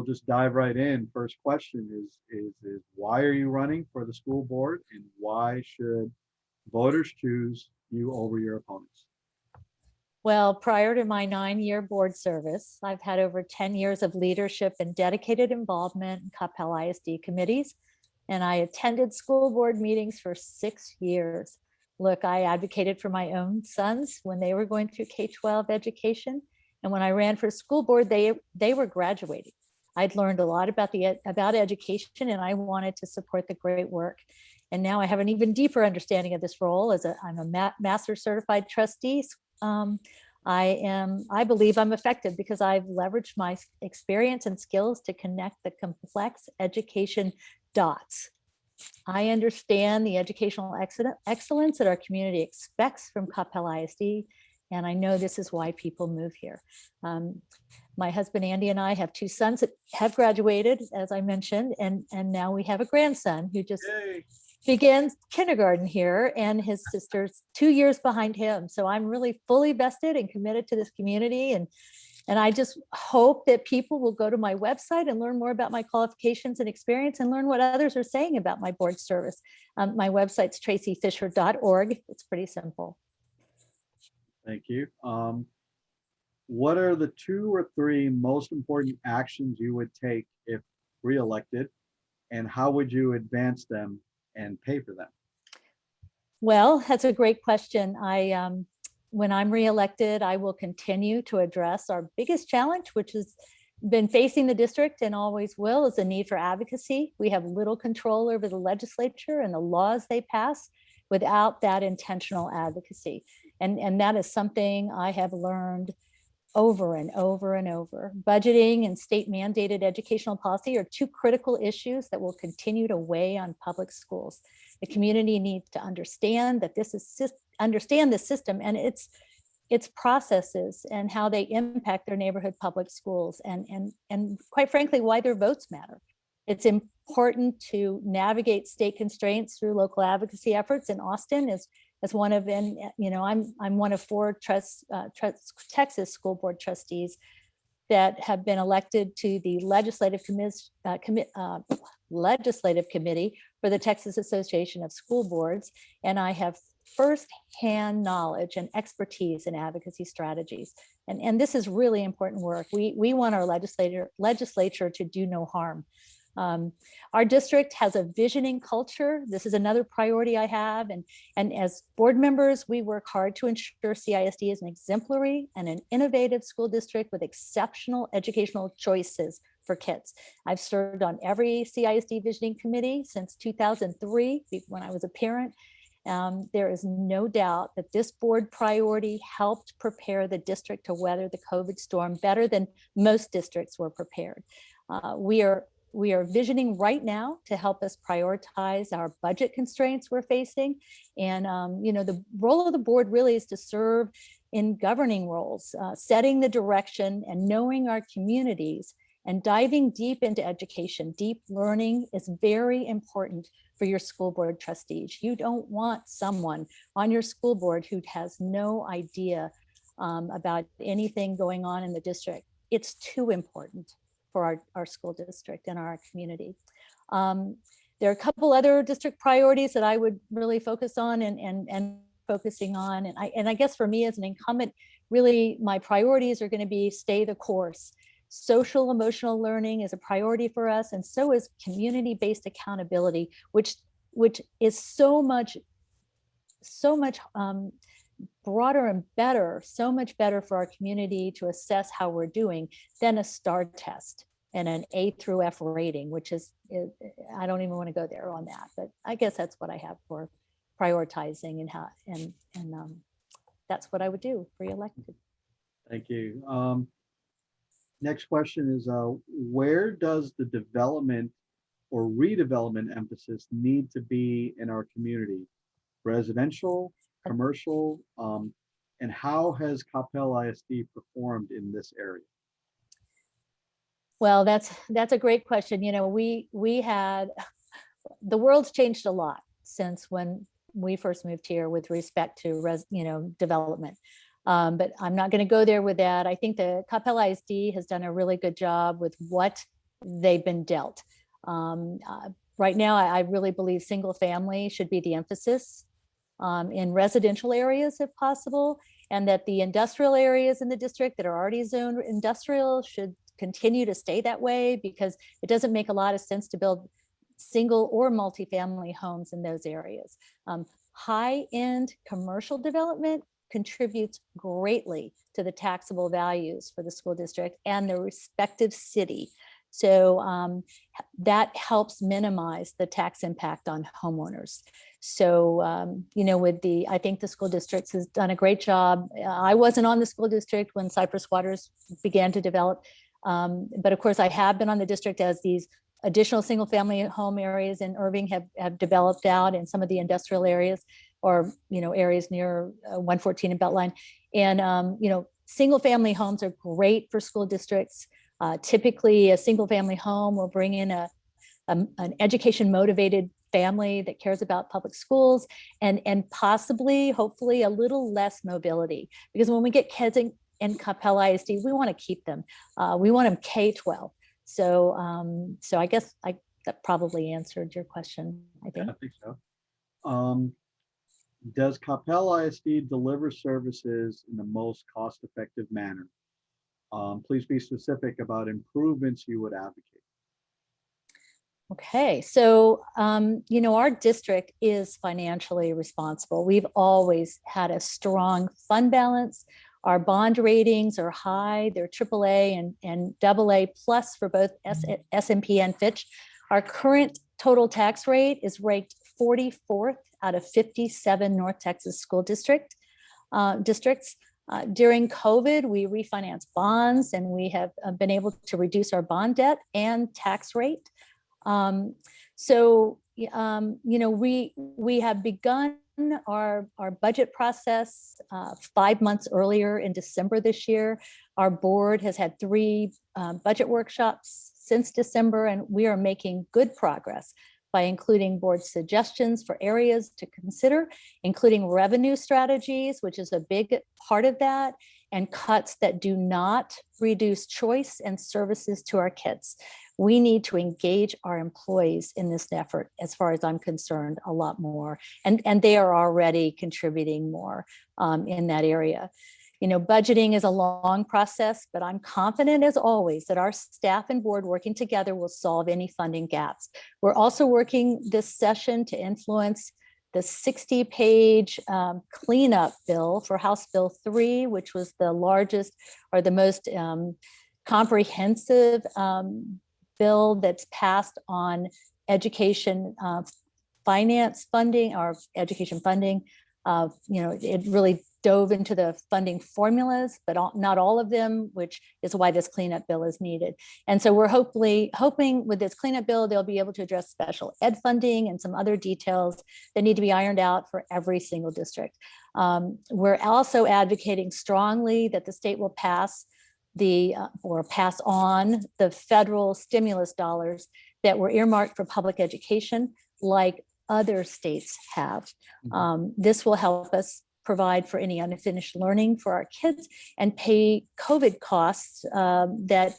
just dive right in. First question is why are you running for the school board, and why should voters choose you over your opponents? Well, prior to my 9-year board service, I've had over 10 years of leadership and dedicated involvement in Coppell ISD committees, and I attended school board meetings for 6 years. Look, I advocated for my own sons when they were going through K-12 education, and when I ran for school board, they were graduating. I'd learned a lot about education, and I wanted to support the great work. And now I have an even deeper understanding of this role as I'm a master certified trustee. I believe I'm effective because I've leveraged my experience and skills to connect the complex education dots. I understand the educational excellence that our community expects from Coppell ISD, and I know this is why people move here. My husband Andy and I have 2 sons that have graduated, as I mentioned, and now we have a grandson who just begins kindergarten here, and his sister's 2 years behind him. So I'm really fully vested and committed to this community. And I just hope that people will go to my website and learn more about my qualifications and experience and learn what others are saying about my board service. My website's tracyfisher.org. It's pretty simple. Thank you. What are the 2 or 3 most important actions you would take if reelected, and how would you advance them and pay for them? Well, that's a great question. When I'm reelected, I will continue to address our biggest challenge, which has been facing the district and always will, is the need for advocacy. We have little control over the legislature and the laws they pass without that intentional advocacy. And that is something I have learned over and over and over. Budgeting and state mandated educational policy are 2 critical issues that will continue to weigh on public schools. The community needs to understand that understand the system and its processes and how they impact their neighborhood public schools, and quite frankly, why their votes matter. It's important to navigate state constraints through local advocacy efforts. In Austin, as one of, and I'm one of 4 Texas school board trustees that have been elected to the legislative committee for the Texas Association of School Boards, and I have firsthand knowledge and expertise in advocacy strategies. And this is really important work. We want our legislature to do no harm. Our district has a visioning culture. This is another priority I have. And as board members, we work hard to ensure CISD is an exemplary and an innovative school district with exceptional educational choices for kids. I've served on every CISD visioning committee since 2003, when I was a parent. There is no doubt that this board priority helped prepare the district to weather the COVID storm better than most districts were prepared. We are visioning right now to help us prioritize our budget constraints we're facing. And, the role of the board really is to serve in governing roles, setting the direction and knowing our communities and diving deep into education. Deep learning is very important for your school board trustees. You don't want someone on your school board who has no idea about anything going on in the district. It's too important for our school district and our community. There are a couple other district priorities that I would really focus on and focusing on. And I guess for me as an incumbent, really my priorities are going to be stay the course. Social emotional learning is a priority for us, and so is community-based accountability, which is so much broader and better, so much better for our community to assess how we're doing than a STAR test and an A through F rating, which is I don't even want to go there on that, but I guess that's what I have for prioritizing and that's what I would do for elected. Thank you. Next question is, where does the development or redevelopment emphasis need to be in our community? Residential, commercial, and how has Coppell ISD performed in this area? Well, that's a great question. We had, the world's changed a lot since when we first moved here with respect to development. But I'm not going to go there with that. I think the Coppell ISD has done a really good job with what they've been dealt. Right now, I really believe single family should be the emphasis in residential areas if possible, and that the industrial areas in the district that are already zoned industrial should continue to stay that way, because it doesn't make a lot of sense to build single or multifamily homes in those areas. High-end commercial development contributes greatly to the taxable values for the school district and the respective city. So that helps minimize the tax impact on homeowners. So, I think the school districts has done a great job. I wasn't on the school district when Cypress Waters began to develop. But of course, I have been on the district as these additional single family home areas in Irving have developed out in some of the industrial areas, or, areas near 114 and Beltline. And, single family homes are great for school districts. Typically, a single family home will bring in an education motivated family that cares about public schools, and possibly, hopefully, a little less mobility. Because when we get kids in Coppell ISD, we want to keep them. We want them K-12. So I guess that probably answered your question, I think. Yeah, I think so. Does Coppell ISD deliver services in the most cost-effective manner? Please be specific about improvements you would advocate. Okay, so, our district is financially responsible. We've always had a strong fund balance. Our bond ratings are high. They're AAA and AA plus for both S&P and Fitch. Our current total tax rate is ranked 44th out of 57 North Texas school districts. During COVID, we refinanced bonds, and we have been able to reduce our bond debt and tax rate. We have begun our budget process 5 months earlier in December this year. Our board has had 3 budget workshops since December, and we are making good progress by including board suggestions for areas to consider, including revenue strategies, which is a big part of that, and cuts that do not reduce choice and services to our kids. We need to engage our employees in this effort, as far as I'm concerned, a lot more. And they are already contributing more in that area. Budgeting is a long process, but I'm confident as always that our staff and board working together will solve any funding gaps. We're also working this session to influence the 60-page cleanup bill for House Bill 3, which was the largest or the most comprehensive bill that's passed on education finance funding, or education funding. It really dove into the funding formulas, but not all of them, which is why this cleanup bill is needed. And so we're hoping with this cleanup bill, they'll be able to address special ed funding and some other details that need to be ironed out for every single district. We're also advocating strongly that the state will pass on the federal stimulus dollars that were earmarked for public education, like other states have. This will help us provide for any unfinished learning for our kids and pay COVID costs that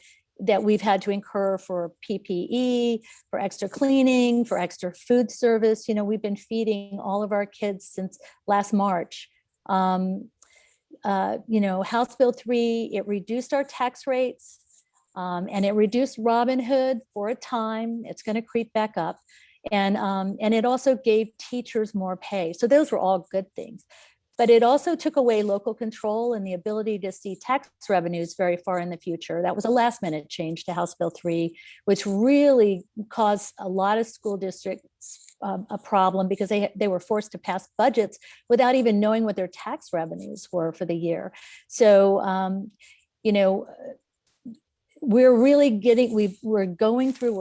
we've had to incur for PPE, for extra cleaning, for extra food service. We've been feeding all of our kids since last March. House Bill 3, it reduced our tax rates, and it reduced Robin Hood for a time. It's going to creep back up. And it also gave teachers more pay. So those were all good things. But it also took away local control and the ability to see tax revenues very far in the future. That was a last minute change to House Bill 3, which really caused a lot of school districts a problem, because they were forced to pass budgets without even knowing what their tax revenues were for the year. So, we're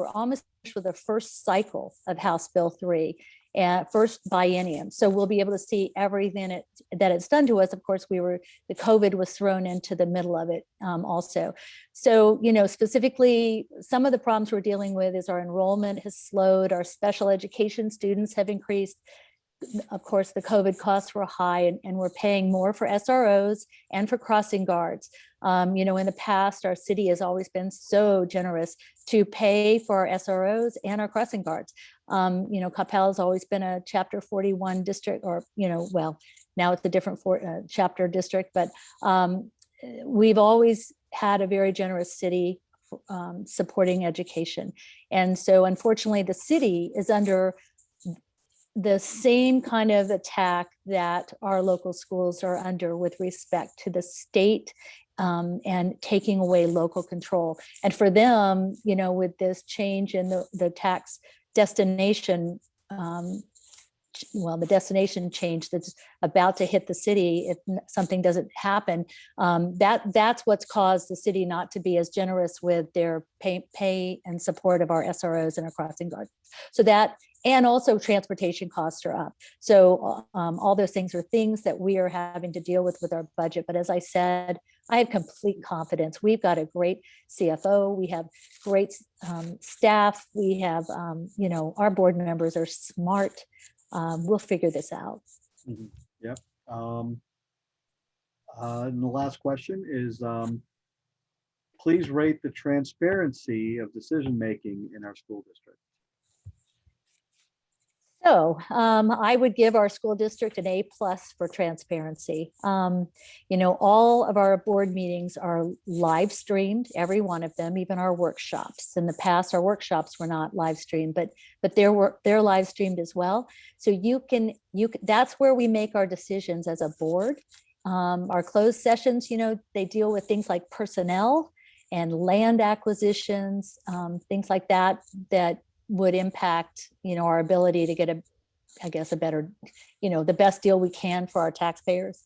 almost for the first cycle of House Bill 3, and first biennium. So we'll be able to see everything that it's done to us. Of course, the COVID was thrown into the middle of it also. So, specifically, some of the problems we're dealing with is our enrollment has slowed, our special education students have increased. Of course, the COVID costs were high, and we're paying more for SROs and for crossing guards. In the past, our city has always been so generous to pay for our SROs and our crossing guards. Coppell has always been a Chapter 41 district, or, well, now it's a different chapter district, but we've always had a very generous city supporting education. And so unfortunately, the city is under the same kind of attack that our local schools are under with respect to the state and taking away local control. And for them, with this change in the tax destination, the destination change that's about to hit the city if something doesn't happen, that's what's caused the city not to be as generous with their pay and support of our SROs and our crossing guards. So that, and also transportation costs are up. So all those things are things that we are having to deal with our budget. But as I said, I have complete confidence. We've got a great CFO. We have great staff. We have, our board members are smart. We'll figure this out. Mhm. Yep. And the last question is, please rate the transparency of decision-making in our school district. So I would give our school district an A+ for transparency. All of our board meetings are live streamed, every one of them, even our workshops. In the past, our workshops were not live streamed, but they're live streamed as well. So that's where we make our decisions as a board. Our closed sessions, they deal with things like personnel and land acquisitions, things like that would impact, our ability to get a better, the best deal we can for our taxpayers.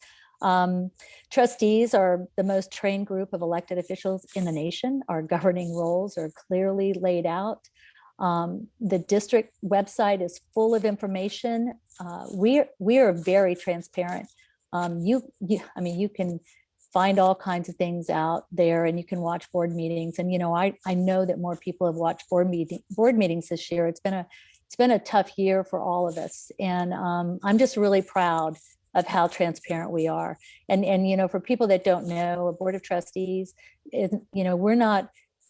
Trustees are the most trained group of elected officials in the nation. Our governing roles are clearly laid out. The district website is full of information. We are very transparent. You can find all kinds of things out there, and you can watch board meetings. And I know that more people have watched board meetings this year. It's been a tough year for all of us, and I'm just really proud of how transparent we are. And for people that don't know, a board of trustees is,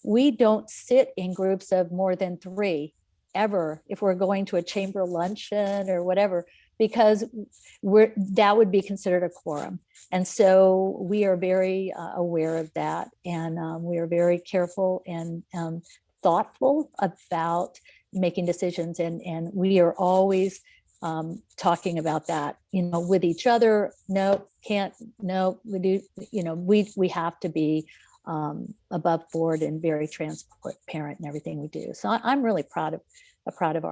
we don't sit in groups of more than 3 ever if we're going to a chamber luncheon or whatever, because that would be considered a quorum. And so we are very aware of that. And we are very careful and thoughtful about making decisions. And we are always talking about that, with each other. No, can't, no, we do, we have to be above board and very transparent in everything we do. So I'm really proud of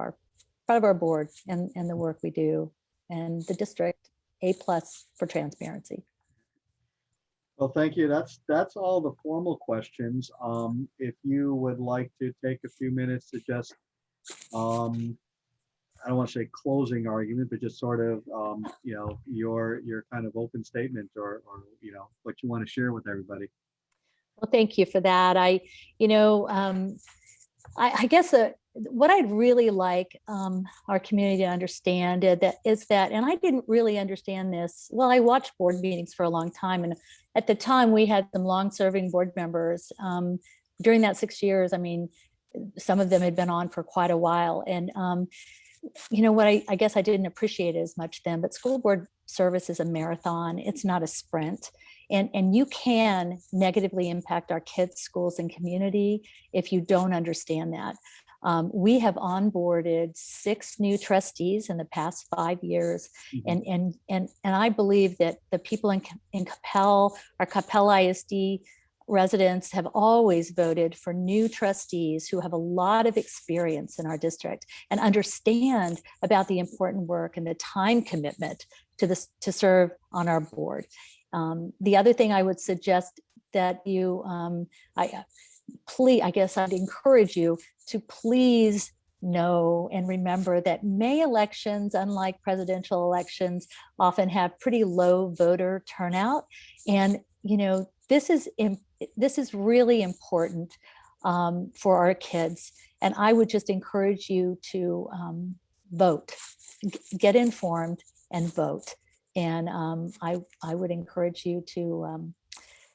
our board and the work we do, and the district. A+ for transparency. Well, thank you. That's all the formal questions. If you would like to take a few minutes to just, I don't want to say closing argument, but just sort of, your kind of open statement or what you want to share with everybody. Well, thank you for that. I guess what I'd really like our community to understand is that, and I didn't really understand this. Well, I watched board meetings for a long time, and at the time we had some long-serving board members. During that 6 years, some of them had been on for quite a while, and what I guess I didn't appreciate it as much then. But school board service is a marathon; it's not a sprint. And you can negatively impact our kids' schools and community if you don't understand that. We have onboarded 6 new trustees in the past 5 years. Mm-hmm. And I believe that the people in Coppell, our Coppell ISD residents, have always voted for new trustees who have a lot of experience in our district and understand about the important work and the time commitment to serve on our board. The other thing I would suggest that I guess I'd encourage you to please know and remember that May elections, unlike presidential elections, often have pretty low voter turnout. And, this is really important for our kids. And I would just encourage you to vote, get informed and vote. And I would encourage you to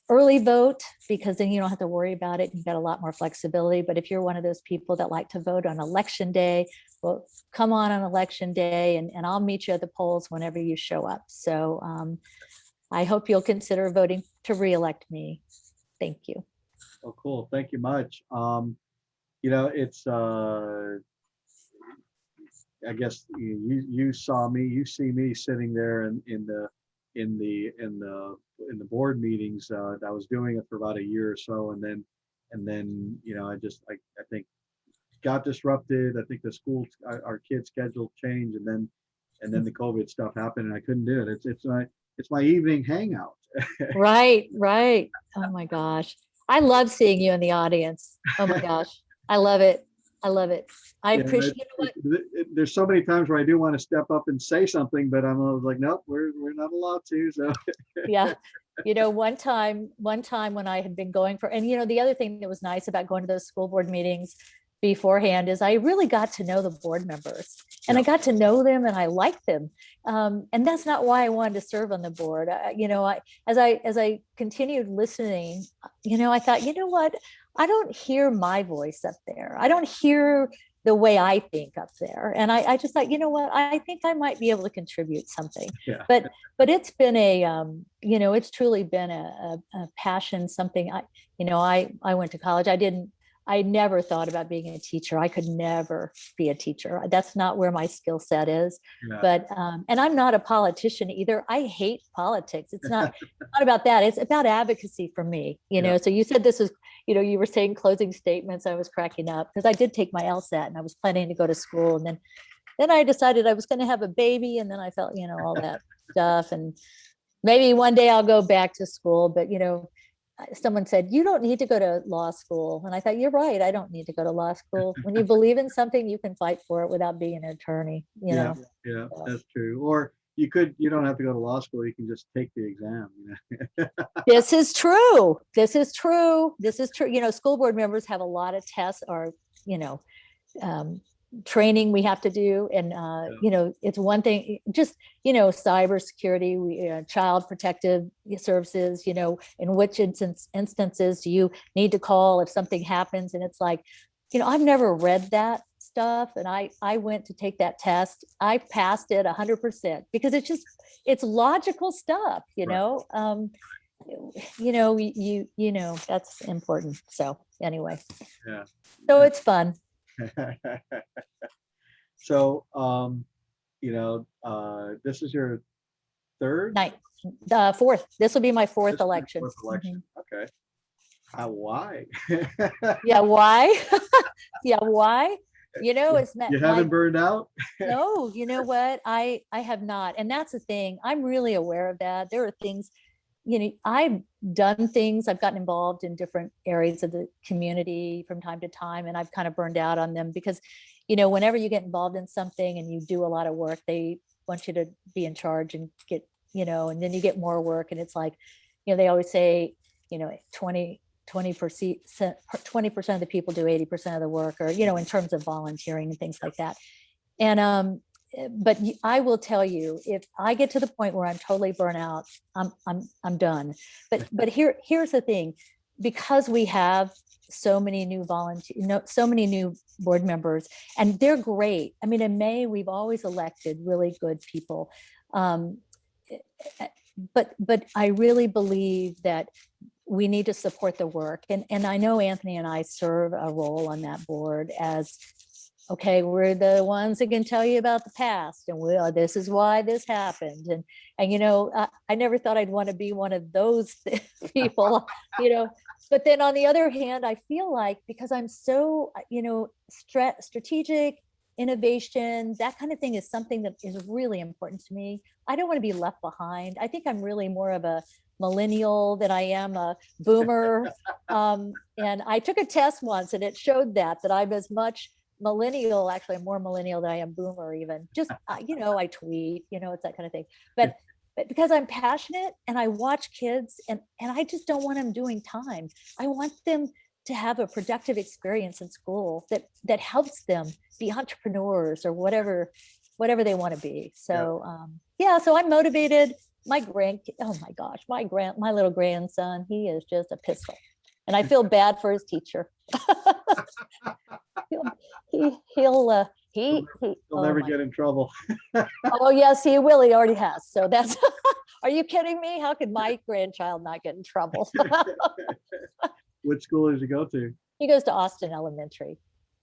early vote, because then you don't have to worry about it. You've got a lot more flexibility. But if you're one of those people that like to vote on election day, well, come on election day, and I'll meet you at the polls whenever you show up. So I hope you'll consider voting to reelect me. Thank you. Oh, cool. Thank you much. It's I guess you saw me, you see me sitting there in the board meetings. I was doing it for about a year or so, and then I think got disrupted. I think the school, our kids' schedule changed, and then the COVID stuff happened, and I couldn't do it. It's my evening hangout. Right, right. Oh my gosh. I love seeing you in the audience. Oh my gosh. I love it. I love it. I Yeah, appreciate, you know what? there's so many times where I do want to step up and say something, but I'm always like, nope, we're not allowed to. So Yeah. One time when I had been going for, and the other thing that was nice about going to those school board meetings beforehand is I really got to know the board members, and I yeah, got to know them and I liked them. And that's not why I wanted to serve on the board. As I continued listening, I thought, you know what? I don't hear my voice up there. I don't hear the way I think up there. And I just thought, you know what? I think I might be able to contribute something. yeah, But it's been it's truly been a passion, something I went to college. I never thought about being a teacher. I could never be a teacher. That's not where my skill set is. yeah, But and I'm not a politician either. I hate politics. It's not about that. It's about advocacy for me. yeah, So you said this is, you were saying closing statements. I was cracking up because I did take my LSAT and I was planning to go to school, and then I decided I was going to have a baby, and then I felt all that stuff, and maybe one day I'll go back to school. But someone said, you don't need to go to law school. And I thought, you're right. I don't need to go to law school. When you believe in something, you can fight for it without being an attorney, yeah, yeah. That's true. Or you don't have to go to law school. You can just take the exam. This is true. This is true. This is true. School board members have a lot of tests or, training we have to do. And, it's one thing, just, cybersecurity, child protective services, in which instances do you need to call if something happens? And it's like, I've never read that stuff. And I went to take that test. I passed it 100% because it's logical stuff, Right. that's important. So anyway, Yeah. so it's fun. So, this is your third, Night, fourth. This will be my fourth this is your election. fourth election. Okay. Why? Yeah, why? Yeah, why? It's You haven't burned out? no, you know what? I have not. And that's the thing. I'm really aware of that. There are things, I've done things, I've gotten involved in different areas of the community from time to time, and I've kind of burned out on them because, whenever you get involved in something and you do a lot of work, they want you to be in charge and get, and then you get more work. And it's like, they always say, 20% of the people do 80% of the work, or, in terms of volunteering and things like that. And but I will tell you, if I get to the point where I'm totally burnt out, I'm done. But here's the thing, because we have so many new so many new board members, and they're great. I mean, in May, we've always elected really good people. But I really believe that we need to support the work. And I know Anthony and I serve a role on that board as, okay, we're the ones that can tell you about the past, and this is why this happened. And I never thought I'd want to be one of those people, but then on the other hand, I feel like because I'm so, strategic, innovation, that kind of thing is something that is really important to me. I don't want to be left behind. I think I'm really more of a millennial than I am a boomer. And I took a test once and it showed that I'm as much millennial, actually I'm more millennial than I am boomer even. Just, I tweet, it's that kind of thing. But because I'm passionate and I watch kids and I just don't want them doing time. I want them to have a productive experience in school that helps them be entrepreneurs or whatever they want to be. So, so I'm motivated. oh my gosh, my little grandson, he is just a pistol. And I feel bad for his teacher. he'll, He'll oh never my, get in trouble. oh yes, he will. He already has. So that's, are you kidding me? How could my grandchild not get in trouble? Which school did you go to? He goes to Austin Elementary.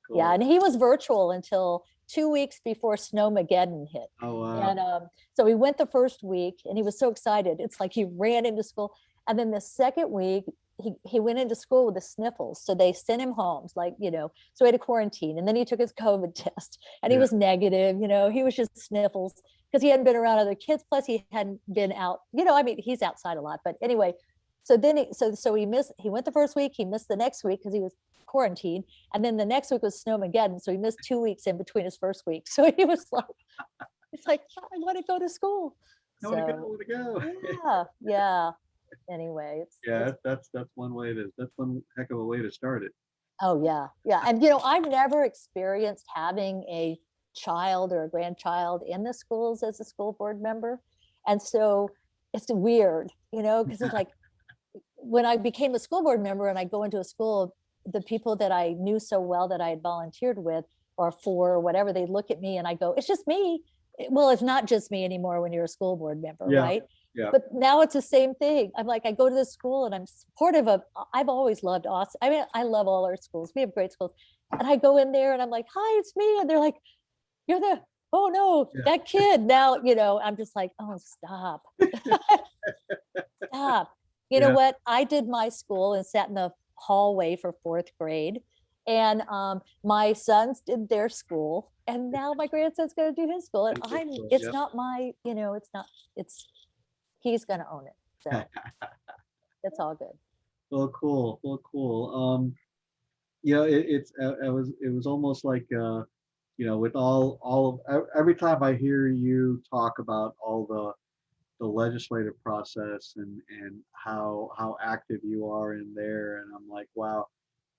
Cool. Yeah, and he was virtual until 2 weeks before Snowmageddon hit. Oh, wow. And so he went the first week and he was so excited. It's like he ran into school. And then the second week, he went into school with the sniffles. So they sent him home, like, so he had to quarantine. And then he took his COVID test and he was negative, he was just sniffles because he hadn't been around other kids. Plus he hadn't been out, I mean, he's outside a lot. But anyway, so then he went the first week, he missed the next week because he was quarantined. And then the next week was Snowmageddon. So he missed 2 weeks in between his first week. So he was like, it's like, I want to go to school. I want to go. Yeah. Anyway, that's one heck of a way to start it. Oh yeah. And I've never experienced having a child or a grandchild in the schools as a school board member. And so it's weird, because it's like when I became a school board member and I go into a school, the people that I knew so well that I had volunteered with or for or whatever, they look at me and I go, it's just me. Well, it's not just me anymore when you're a school board member, right? Yeah. But now it's the same thing. I'm like, I go to the school and I'm supportive of, I've always loved Austin. I mean, I love all our schools. We have great schools. And I go in there and I'm like, hi, it's me. And they're like, you're oh no, that kid. Now, I'm just like, oh, stop. Stop. You know what? I did my school and sat in the hallway for 4th grade. And my sons did their school. And now my grandson's going to do his school. And it's not my, he's going to own it. So it's all good. Well, cool. It was almost like, with every time I hear you talk about all the legislative process and how active you are in there. And I'm like, wow,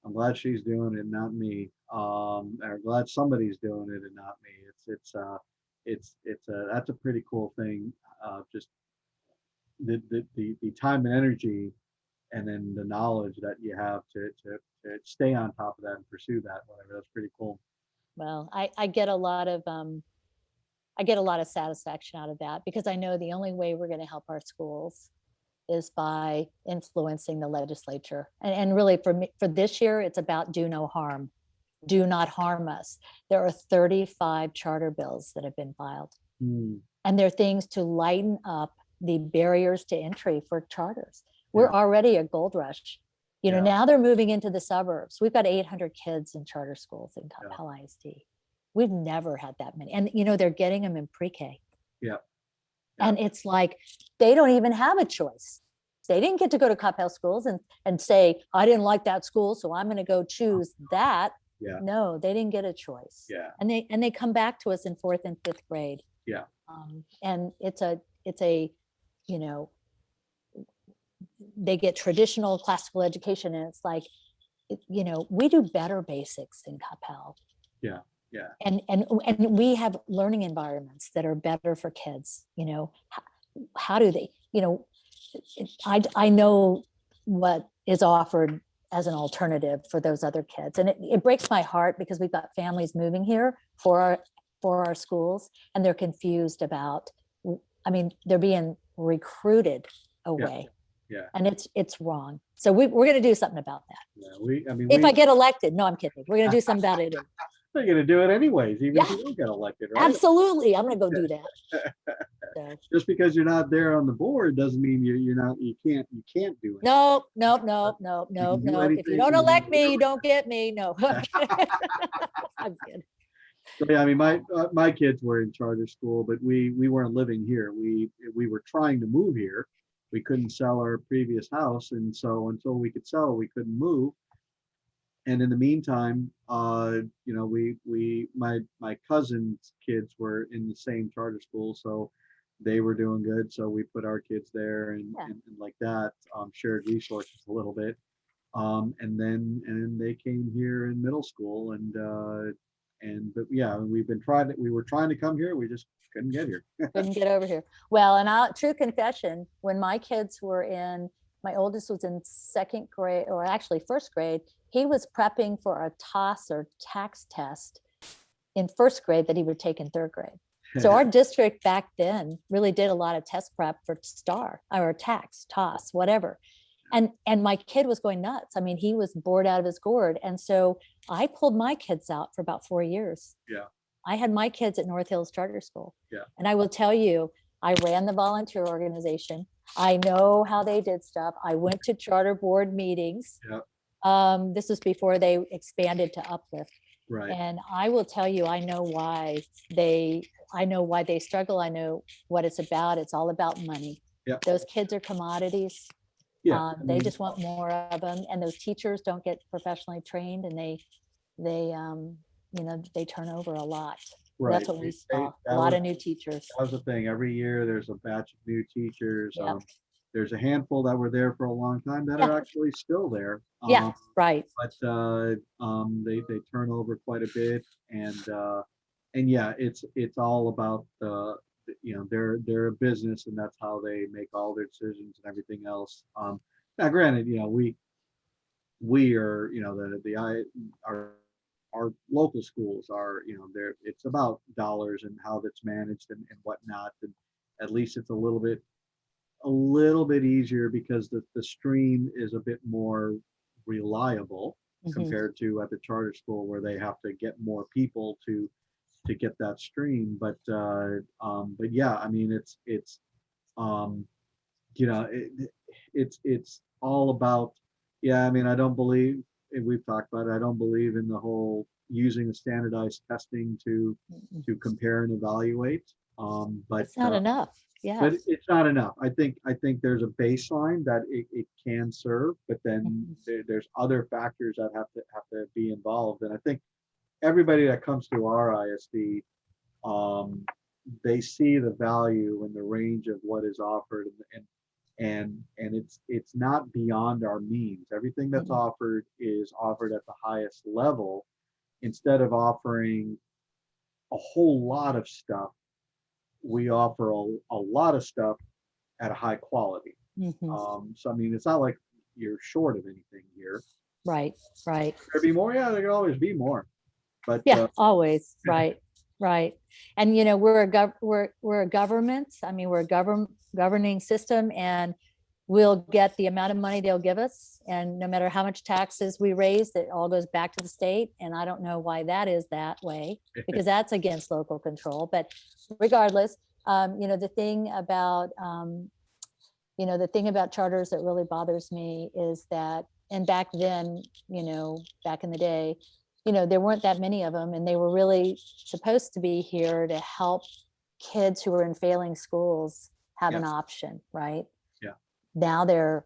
I'm glad she's doing it, not me. I'm glad somebody's doing it and not me. That's a pretty cool thing. Just the time and energy, and then the knowledge that you have to stay on top of that and pursue that, whatever. That's pretty cool. Well, I get a lot of satisfaction out of that because I know the only way we're going to help our schools is by influencing the legislature. And really for this year, it's about do no harm. Do not harm us. There are 35 charter bills that have been filed. And they're things to lighten up the barriers to entry for charters. We're already a gold rush. Now they're moving into the suburbs. We've got 800 kids in charter schools in Coppell ISD. We've never had that many. And, they're getting them in pre-K. And it's like, they don't even have a choice. They didn't get to go to Coppell schools and say, I didn't like that school, so I'm going to go choose that. No, they didn't get a choice. And they come back to us in 4th and 5th grade. And it's a, they get traditional classical education, and it's like, we do better basics in Coppell. And we have learning environments that are better for kids. How do they, I know what is offered as an alternative for those other kids. And it breaks my heart because we've got families moving here for our schools, and they're confused about, they're being recruited away. And it's wrong. So we're going to do something about that. If I get elected, no, I'm kidding. We're going to do something about it. They're going to do it anyways, even if you don't get elected, right? Absolutely. I'm going to go do that. So. Just because you're not there on the board doesn't mean you can't do it. No. If you don't elect me, you don't get me. No. I'm kidding. So, my kids were in charter school, but we weren't living here. We were trying to move here. We couldn't sell our previous house, and so until we could sell, we couldn't move. And in the meantime, my cousin's kids were in the same charter school, so they were doing good. So we put our kids there and like that, shared resources a little bit. And then they came here in middle school, and but yeah, we were trying to come here. We just couldn't get here. Couldn't get over here. Well, and true confession, when my kids were my oldest was in second grade, or actually first grade, he was prepping for a TOS or tax test in first grade that he would take in third grade. So our district back then really did a lot of test prep for STAR or tax, TOS, whatever. And my kid was going nuts. I mean, he was bored out of his gourd. And so I pulled my kids out for about 4 years. Yeah. I had my kids at North Hills Charter School. Yeah. And I will tell you, I ran the volunteer organization. I know how they did stuff. I went to charter board meetings. Yeah. This was before they expanded to Uplift. Right. And I will tell you, I know why they struggle. I know what it's about. It's all about money. Yeah. Those kids are commodities. Yeah. They just want more of them, and those teachers don't get professionally trained, and they turn over a lot. Right. That's what we saw. A lot of new teachers. That was the thing. Every year there's a batch of new teachers. Yep. There's a handful that were there for a long time that are actually still there. Yeah, right. But they turn over quite a bit, and yeah, it's all about they're a business, and that's how they make all their decisions and everything else. Now, granted, we are our local schools are it's about dollars and how that's managed and whatnot, and at least it's a little bit easier because the stream is a bit more reliable compared to at the charter school, where they have to get more people to get that stream. But yeah, I mean, it's all about, yeah, I mean, I don't believe, we've talked about it, I don't believe in the whole using the standardized testing to compare and evaluate. But it's not enough. Yeah. But it's not enough. I think there's a baseline that it can serve, but then there's other factors that have to be involved. And I think everybody that comes to our ISD, they see the value and the range of what is offered, and it's not beyond our means. Everything that's offered is offered at the highest level, instead of offering a whole lot of stuff. We offer a lot of stuff at a high quality. So I mean, it's not like you're short of anything here. Right. Could there be more? Yeah, there can always be more. But yeah, always. Right. And we're a government. I mean, we're a governing system, and we'll get the amount of money they'll give us. And no matter how much taxes we raise, it all goes back to the state. And I don't know why that is that way, because that's against local control. But regardless, the thing about charters that really bothers me is that, and back then, back in the day, there weren't that many of them, and they were really supposed to be here to help kids who were in failing schools have an option, right? Yeah. Now they're,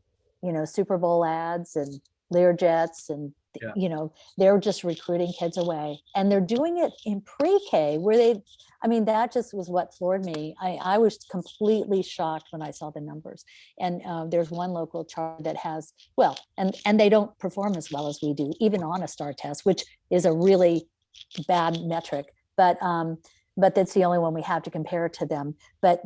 Super Bowl ads and Learjets, and they're just recruiting kids away, and they're doing it in pre-K where that just was what floored me. I was completely shocked when I saw the numbers. And there's one local charter that has, and they don't perform as well as we do, even on a STAR test, which is a really bad metric. But that's the only one we have to compare to them. But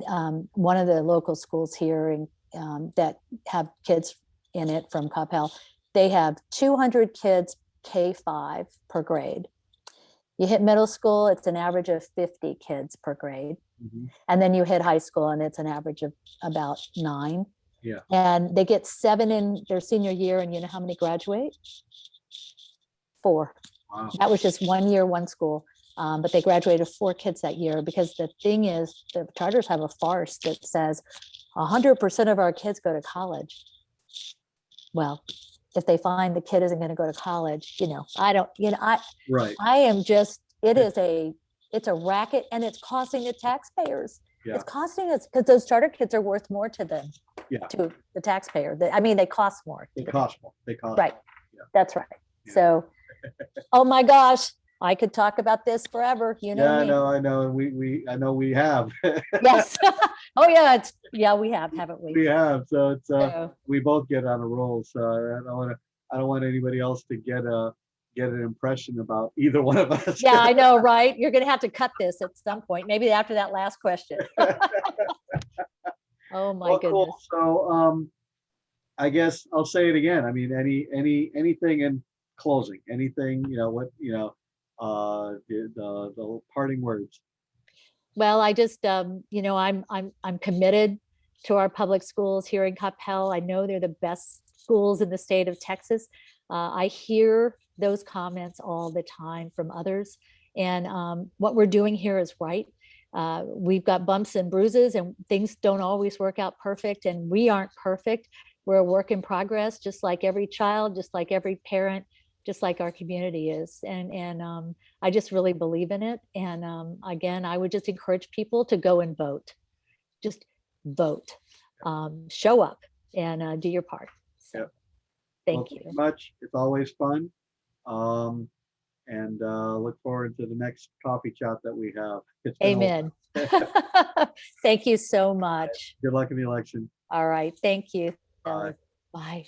one of the local schools here that have kids in it from Coppell, they have 200 kids K-5 per grade. You hit middle school, it's an average of 50 kids per grade. And then you hit high school, and it's an average of about 9. Yeah. And they get 7 in their senior year, and you know how many graduate? 4. Wow. That was just 1 year, one school. But they graduated 4 kids that year, because the thing is, the charters have a farce that says 100% of our kids go to college. Well, if they find the kid isn't going to go to college, Right. I am just, it's a racket, and it's costing the taxpayers. Yeah. It's costing us, because those charter kids are worth more to them, to the taxpayer. They cost more. They cost more. Right. Yeah. That's right. Yeah. So, oh my gosh, I could talk about this forever. I know. And I know we have. Yes. Oh yeah. We have, haven't we? We have. So it's we both get on a roll. So I don't want anybody else to get get an impression about either one of us. Yeah, I know, right? You're gonna have to cut this at some point, maybe after that last question. Oh, my Well, cool. goodness. So, I guess I'll say it again. I mean, anything in closing, anything, the parting words. Well, I just, I'm committed to our public schools here in Coppell. I know they're the best schools in the state of Texas. I hear those comments all the time from others. And what we're doing here is right. We've got bumps and bruises and things don't always work out perfect, and we aren't perfect. We're a work in progress, just like every child, just like every parent, just like our community is. And I just really believe in it. And again, I would just encourage people to go and vote. Just vote, show up, and do your part. So, Yep. Well, thank you you. much. It's always fun. And look forward to the next coffee chat that we have. It's been a Amen. while. Thank you so much. Good luck in the election. All right. Thank you. Bye. Bye.